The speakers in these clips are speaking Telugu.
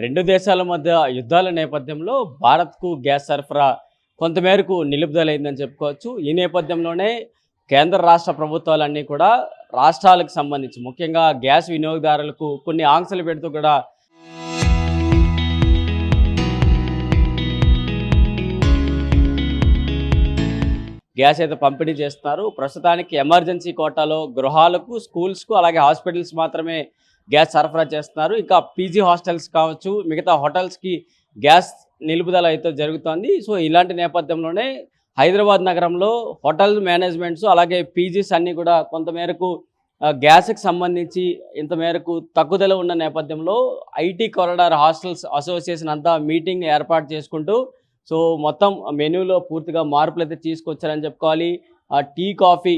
రెండు దేశాల మధ్య యుద్ధాల నేపథ్యంలో భారత్కు గ్యాస్ సరఫరా కొంతమేరకు నిలుపుదలైందని చెప్పుకోవచ్చు. ఈ నేపథ్యంలోనే కేంద్ర రాష్ట్ర ప్రభుత్వాలన్నీ కూడా రాష్ట్రాలకు సంబంధించి ముఖ్యంగా గ్యాస్ వినియోగదారులకు కొన్ని ఆంక్షలు పెడుతూ కూడా గ్యాస్ అయితే పంపిణీ చేస్తున్నారు. ప్రస్తుతానికి ఎమర్జెన్సీ కోటాలో గృహాలకు, స్కూల్స్కు అలాగే హాస్పిటల్స్ మాత్రమే గ్యాస్ సరఫరా చేస్తున్నారు. ఇంకా పీజీ హాస్టల్స్ కావచ్చు, మిగతా హోటల్స్కి గ్యాస్ నిలుపుదల అయితే జరుగుతోంది. సో ఇలాంటి నేపథ్యంలోనే హైదరాబాద్ నగరంలో హోటల్ మేనేజ్మెంట్స్ అలాగే పీజీస్ అన్నీ కూడా కొంతమేరకు గ్యాస్కి సంబంధించి ఇంత మేరకు తగ్గుదల ఉన్న నేపథ్యంలో ఐటీ కారిడార్ హాస్టల్స్ అసోసియేషన్ అంతా మీటింగ్ ఏర్పాటు చేసుకుంటూ సో మొత్తం మెనూలో పూర్తిగా మార్పులు అయితే తీసుకొచ్చారని చెప్పుకోవాలి. టీ, కాఫీ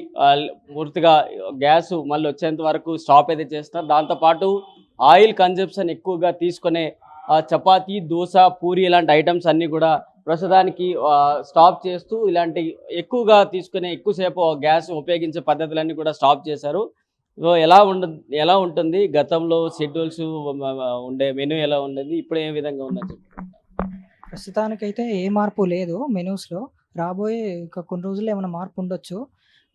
పూర్తిగా గ్యాస్ మళ్ళీ వచ్చేంత వరకు స్టాప్ అయితే చేస్తున్నారు. దాంతోపాటు ఆయిల్ కన్జంప్షన్ ఎక్కువగా తీసుకునే చపాతీ, దోశ, పూరి ఇలాంటి ఐటమ్స్ అన్నీ కూడా ప్రస్తుతానికి స్టాప్ చేస్తూ ఇలాంటి ఎక్కువగా తీసుకునే ఎక్కువసేపు గ్యాస్ ఉపయోగించే పద్ధతులన్నీ కూడా స్టాప్ చేశారు. సో ఎలా ఉంటుంది గతంలో షెడ్యూల్స్ ఉండే మెనూ ఎలా ఉండేది, ఇప్పుడు ఏ విధంగా ఉందని చెప్పి? ప్రస్తుతానికైతే ఏ మార్పు లేదు మెనూస్‌లో. రాబోయే ఇంకా కొన్ని రోజుల్లో ఏమైనా మార్పు ఉండొచ్చు.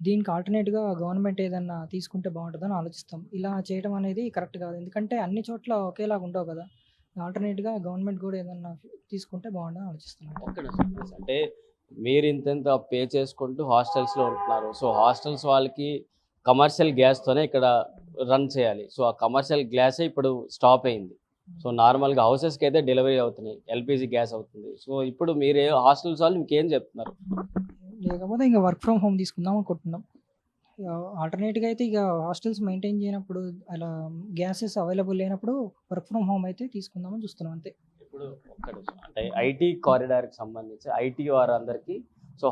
దీనికి ఆల్టర్‌నేట్‌గా గవర్నమెంట్ ఏదన్నా తీసుకుంటే బావుంటదని ఆలోచిస్తాం. ఇలా చేయడం అనేది కరెక్ట్ కాదు. ఎందుకంటే అన్ని చోట్ల ఒకేలాగా ఉండవు కదా! ఆల్టర్‌నేట్‌గా గవర్నమెంట్ కూడా ఏదన్నా తీసుకుంటే బావుండని ఆలోచిస్తున్నాను. ఓకే. అంటే మీరు ఇంతెంత పే చేసుకుంటూ హాస్టల్స్లో ఉంటున్నారు. సో హాస్టల్స్ వాళ్ళకి కమర్షియల్ గ్యాస్తోనే ఇక్కడ రన్ చేయాలి. సో ఆ కమర్షియల్ గ్యాసే ఇప్పుడు స్టాప్ అయింది. సో నార్మల్గా హౌసెస్కి అయితే డెలివరీ అవుతున్నాయి, ఎల్పిజి గ్యాస్ అవుతుంది. సో ఇప్పుడు మీరు హాస్టల్స్ వాళ్ళు ఇంకేం చెప్తున్నారు? లేకపోతే ఇంక వర్క్ ఫ్రమ్ హోమ్ తీసుకుందాం అనుకుంటున్నాం. ఆల్టర్‌నేట్‌గా అయితే ఇక హాస్టల్స్ మెయింటైన్ చేయనప్పుడు అలా గ్యాసెస్ అవైలబుల్ లేనప్పుడు వర్క్ ఫ్రమ్ హోమ్ అయితే తీసుకుందామని చూస్తున్నాం అంతే. ఇప్పుడు ఒక్క నిమిషం. అంటే ఐటీ కారిడార్కి సంబంధించి ఐటీ వారందరికీ సో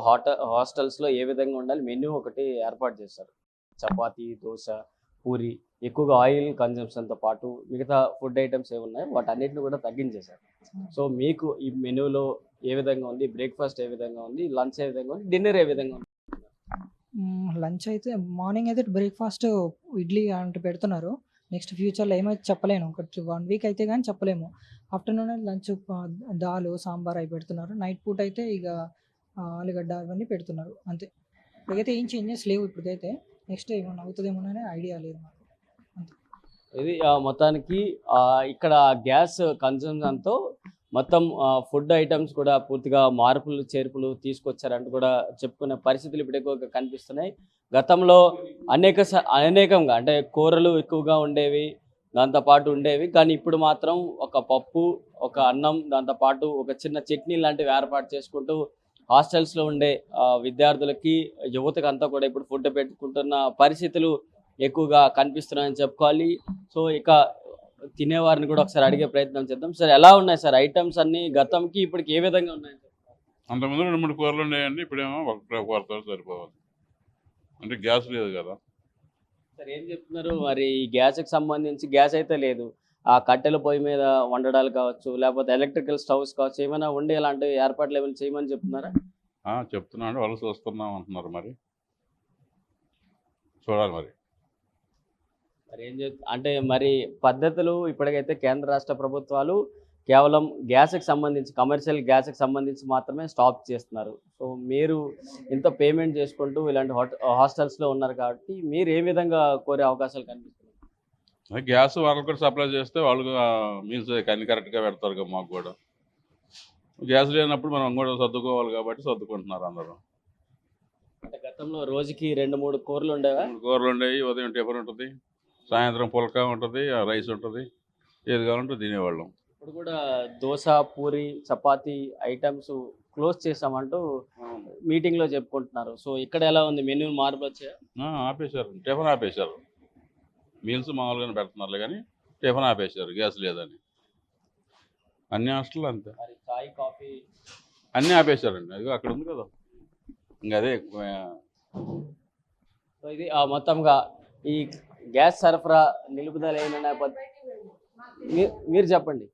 హాస్టల్స్లో ఏ విధంగా ఉండాలి మెన్యూ ఒకటి ఏర్పాటు చేశారు. చపాతీ, దోశ, పూరి, ఎక్కువగా ఆయిల్ కన్జంప్షన్తో పాటు మిగతా ఫుడ్ ఐటమ్స్ ఏమున్నాయో వాటన్నిటిని కూడా తగ్గించేశారు. సో మీకు ఈ మెనూలో ఏ విధంగా ఉంది, బ్రేక్ఫాస్ట్ ఏ విధంగా ఉంది, లంచ్ ఏ విధంగా ఉంది, డిన్నర్ ఏ విధంగా ఉంది? లంచ్ అయితే మార్నింగ్ అయితే బ్రేక్‌ఫాస్ట్ ఇడ్లీ అంటే పెడుతున్నారు. నెక్స్ట్ ఫ్యూచర్‌లో ఏమైతే చెప్పలేను. ఒక 1 వీక్ అయితే గాని చెప్పలేము. ఆఫ్టర్‌నూన్ లంచ్ దాలు, సాంబార్ అవి పెడుతున్నారు. నైట్ పూట అయితే ఇక ఆలుగడ్డ అవన్నీ పెడుతున్నారు అంతే. ఇప్పటికైతే ఏం చేంజెస్ లేవు ఇప్పటికైతే. నెక్స్ట్ ఏమన్నా అవుతదేమోనని ఐడియా లేదు నాకు. అంతే. ఇది మొత్తానికి ఇక్కడ గ్యాస్ కన్జంప్షన్తో మొత్తం ఫుడ్ ఐటమ్స్ కూడా పూర్తిగా మార్పులు, చేర్పులు తీసుకొచ్చారంటూ కూడా చెప్పుకునే పరిస్థితులు ఇప్పుడు ఎక్కువగా కనిపిస్తున్నాయి. గతంలో అనేకంగా అంటే కూరలు ఎక్కువగా ఉండేవి, దాంతోపాటు ఉండేవి. కానీ ఇప్పుడు మాత్రం ఒక పప్పు, ఒక అన్నం, దాంతోపాటు ఒక చిన్న చట్నీ లాంటివి ఏర్పాటు చేసుకుంటూ హాస్టల్స్లో ఉండే విద్యార్థులకి, యువతకు అంతా కూడా ఇప్పుడు ఫుడ్ పెట్టుకుంటున్న పరిస్థితులు ఎక్కువగా కనిపిస్తున్నాయని చెప్పుకోవాలి. సో ఇక తినేవారిని కూడా ఒకసారి అడిగే ప్రయత్నం చేద్దాం. సార్ ఎలా ఉన్నాయి సార్ ఐటమ్స్ అన్నీ గతంకి ఇప్పటికి ఏ విధంగా ఉన్నాయని చెప్తారు? అంతకుముందు 2, 3 కూరలు ఉండేయండి. ఇప్పుడేమో ఒక కూరతో సరిపోవాలి. అంటే గ్యాస్ లేదు కదా! సార్ ఏం చెప్తున్నారు మరి? ఈ గ్యాస్‌కి సంబంధించి గ్యాస్ అయితే లేదు. ఆ కట్టెల పొయ్యి మీద వండడాలు కావచ్చు, లేకపోతే ఎలక్ట్రికల్ స్టవ్స్ కావచ్చు, ఏమైనా ఉండి ఇలాంటి ఏర్పాట్లు ఏమైనా చేయమని చెప్తున్నారా? చెప్తున్నాడు. వాళ్ళు చూస్తున్నాం అంటున్నారు మరి. చూడాలి మరి. మరి అంటే మరి పద్ధతులు ఇప్పటికైతే కేంద్ర రాష్ట్ర ప్రభుత్వాలు కేవలం గ్యాస్‌కి సంబంధించి కమర్షియల్ గ్యాస్‌కి సంబంధించి మాత్రమే స్టాప్ చేస్తున్నారు. సో మీరు ఇంత పేమెంట్ చేసుకుంటూ ఇలాంటి హాస్టల్స్‌లో ఉన్నారు కాబట్టి మీరు ఏ విధంగా కోరే అవకాశాలు కనిపిస్తున్నాయి? గ్యాస్ వాళ్ళకి కూడా సప్లై చేస్తే వాళ్ళు మీన్స్ అన్ని కరెక్ట్‌గా పెడతారు కదా మాకు కూడా. గ్యాస్ లేనప్పుడు మనం కూడా సర్దుకోవాలి కాబట్టి సర్దుకుంటున్నారు అందరూ. అంటే గతంలో రోజుకి 2, 3 కూరలు ఉండేవా? 3 కూరలు ఉండేవి. ఉదయం టిఫిన్ ఉంటుంది, సాయంత్రం పుల్కా ఉంటుంది, రైస్ ఉంటుంది, ఏది కావాలంటే తినేవాళ్ళం. ఇప్పుడు కూడా దోశ, పూరి, చపాతీ ఐటమ్స్ క్లోజ్ చేసామంటూ మీటింగ్లో చెప్పుకుంటున్నారు. సో ఇక్కడ ఎలా ఉంది మెనూ మార్పులు వచ్చాయా? ఆపేశారు, టిఫిన్ ఆపేశారు. మీల్స్ మామూలుగానే పెడుతున్నారు కానీ టిఫిన్ ఆపేశారు గ్యాస్ లేదని. అన్ని హాస్టల్లో అంతే. మరి చాయ్, కాఫీ అన్నీ ఆపేశారండి. అది అక్కడ ఉంది కదా, ఇంకా అదే. సో ఇది మొత్తంగా ఈ గ్యాస్ సరఫరా నిలుపుదల అయిన నేపథ్యం మీరు చెప్పండి.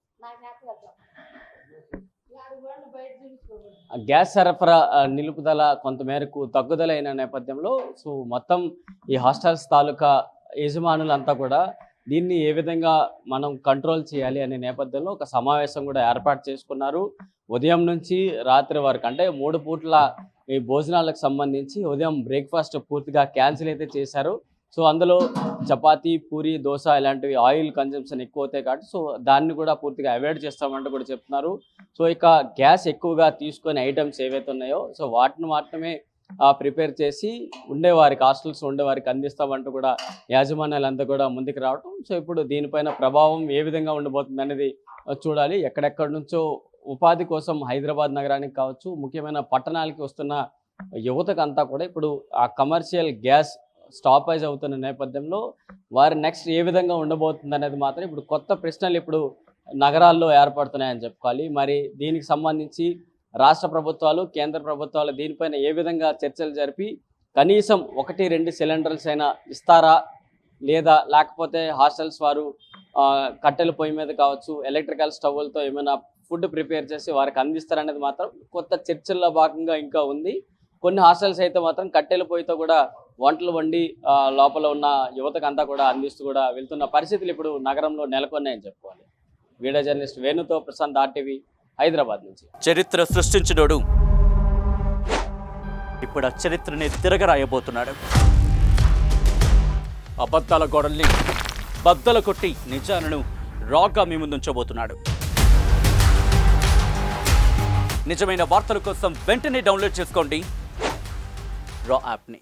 గ్యాస్ సరఫరా నిలుపుదల కొంతమేరకు తగ్గుదల అయిన నేపథ్యంలో సో మొత్తం ఈ హాస్టల్స్ తాలూకా యజమానులంతా కూడా దీన్ని ఏ విధంగా మనం కంట్రోల్ చేయాలి అనే నేపథ్యంలో ఒక సమావేశం కూడా ఏర్పాటు చేసుకున్నారు. ఉదయం నుంచి రాత్రి వరకు అంటే 3 పూట్ల ఈ భోజనాలకు సంబంధించి ఉదయం బ్రేక్ఫాస్ట్ పూర్తిగా క్యాన్సిల్ అయితే చేశారు. సో అందులో చపాతీ, పూరి, దోశ ఇలాంటివి ఆయిల్ కన్జంప్షన్ ఎక్కువ అవుతాయి కాబట్టి సో దాన్ని కూడా పూర్తిగా అవాయిడ్ చేస్తామంటూ కూడా చెప్తున్నారు. సో ఇక గ్యాస్ ఎక్కువగా తీసుకునే ఐటమ్స్ ఏవైతే ఉన్నాయో సో వాటిని మాత్రమే ప్రిపేర్ చేసి ఉండేవారికి హాస్టల్స్ ఉండేవారికి అందిస్తామంటూ కూడా యాజమాన్యాలంతా కూడా ముందుకు రావడం. సో ఇప్పుడు దీనిపైన ప్రభావం ఏ విధంగా ఉండబోతుంది అనేది చూడాలి. ఎక్కడెక్కడి నుంచో ఉపాధి కోసం హైదరాబాద్ నగరానికి కావచ్చు, ముఖ్యమైన పట్టణాలకి వస్తున్న యువతకంతా కూడా ఇప్పుడు ఆ కమర్షియల్ గ్యాస్ స్టాపేజ్ అవుతున్న నేపథ్యంలో వారి నెక్స్ట్ ఏ విధంగా ఉండబోతుంది అనేది మాత్రం ఇప్పుడు కొత్త ప్రశ్నలు ఇప్పుడు నగరాల్లో ఏర్పడుతున్నాయని చెప్పుకోవాలి. మరి దీనికి సంబంధించి రాష్ట్ర ప్రభుత్వాలు, కేంద్ర ప్రభుత్వాలు దీనిపైన ఏ విధంగా చర్చలు జరిపి కనీసం 1-2 సిలిండర్స్ అయినా ఇస్తారా, లేదా లేకపోతే హాస్టల్స్ వారు కట్టెల పొయ్యి మీద కావచ్చు, ఎలక్ట్రికల్ స్టవ్లతో ఏమైనా ఫుడ్ ప్రిపేర్ చేసి వారికి అందిస్తారనేది మాత్రం కొత్త చర్చల్లో భాగంగా ఇంకా ఉంది. కొన్ని హాస్టల్స్ అయితే మాత్రం కట్టెల పొయ్యితో కూడా వంటలు వండి లోపల ఉన్న యువతకంతా కూడా అందిస్తూ కూడా వెళ్తున్న పరిస్థితులు ఇప్పుడు నగరంలో నెలకొన్నాయని చెప్పుకోవాలి. వీడియో జర్నలిస్ట్ వేణుతో ప్రశాంత్, RTV, హైదరాబాద్ నుంచి. చరిత్ర సృష్టించినోడు ఇప్పుడు ఆ చరిత్రని తిరగరాయబోతున్నాడు. అబద్ధాల గోడల్ని బద్దలు కొట్టి నిజాలను రాగా మీ ముందుంచబోతున్నాడు. నిజమైన వార్తల కోసం వెంటనే డౌన్లోడ్ చేసుకోండి రా యాప్ని.